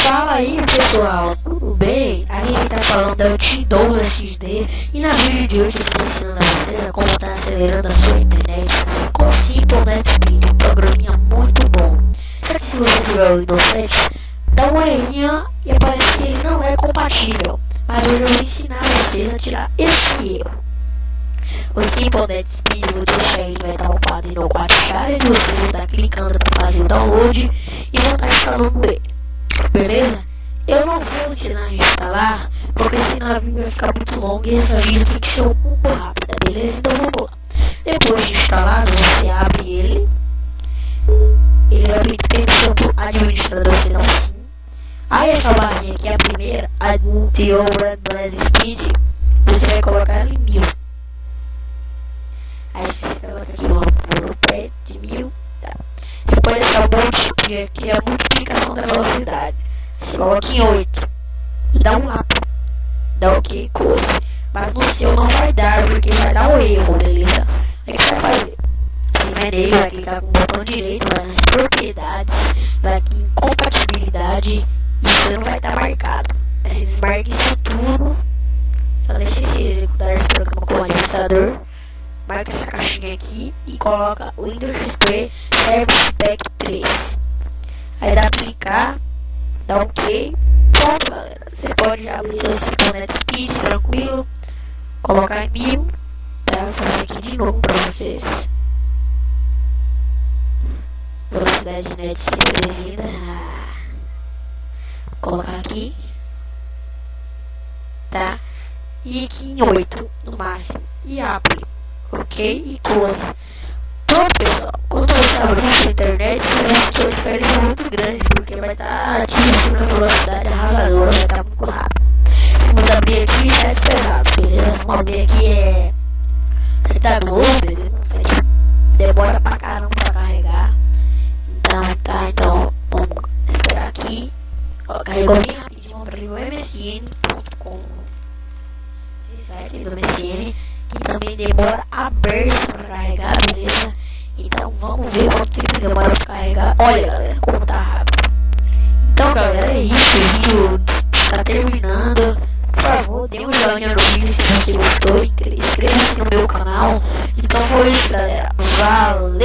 Fala aí pessoal, tudo bem? Aqui quem tá falando é o Tim Douglas XD e na vídeo de hoje eu estou ensinando a vocês a como estar acelerando a sua internet com o Simple Net Speed, um programinha muito bom. Só que se você tiver o Windows 7, dá uma errinha e aparece que ele não é compatível. Mas hoje eu vou ensinar vocês a tirar esse erro. O Simple Net Speed, eu vou deixar ele, vai estar upado no 4 char, e vocês vão estar clicando para fazer o download e vão estar instalando ele. Beleza? Eu não vou ensinar a instalar, porque senão a vídeo vai ficar muito longa e essa vídeo tem que ser um pouco rápida, beleza? Então vamos lá. Depois de instalado, você abre ele. Ele vai pedir permissão pro administrador, se não sim. Aí essa barrinha aqui, a primeira, a Multi-Override Speed, você vai colocar ela em 1000. Aí você coloca aqui no pé de 1000. Depois essa multiplica aqui é a multiplicação da velocidade. Você coloca em 8. Dá um lá. Dá ok, coisa. Mas no seu não vai dar, porque vai dar um erro, beleza? Aí o que você vai fazer? Você vai nele, vai clicar com o botão direito, vai nas propriedades, vai aqui em compatibilidade, e isso não vai estar marcado. Aí você desmarca isso tudo. Só deixa esse executar esse programa como administrador. Marca essa caixinha aqui e coloca o Windows XP Service Pack 3. Aí dá clicar, dá ok. Pronto, galera. Você pode abrir seu Simple Net Speed tranquilo, colocar em 1000. Tá? Vou fazer aqui de novo para vocês. Velocidade de net sempre devida. Colocar aqui, tá? E aqui em 8 no máximo. E abre. Ok? E coisa. Pronto, pessoal. Quando você abrir a sua internet, você vai ter uma diferença muito grande, porque vai estar atingindo uma velocidade arrasadora, vai estar muito rápido. Vamos abrir aqui e é pesado, beleza? Vamos abrir aqui tá Globo, beleza? Não sei. Demora pra caramba pra carregar. Então vamos esperar aqui. Ó, carregou bem rapidinho. Vamos abrir o msn.com. Esse site do MSN. E também demora a berça para carregar, beleza? Então vamos ver quanto tempo demora para carregar. Olha, galera, como tá rápido. Então, galera, é isso. O vídeo tá terminando. Por favor, dê um joinha no vídeo se você gostou. Inscreva-se no meu canal. Então foi isso, galera. Valeu!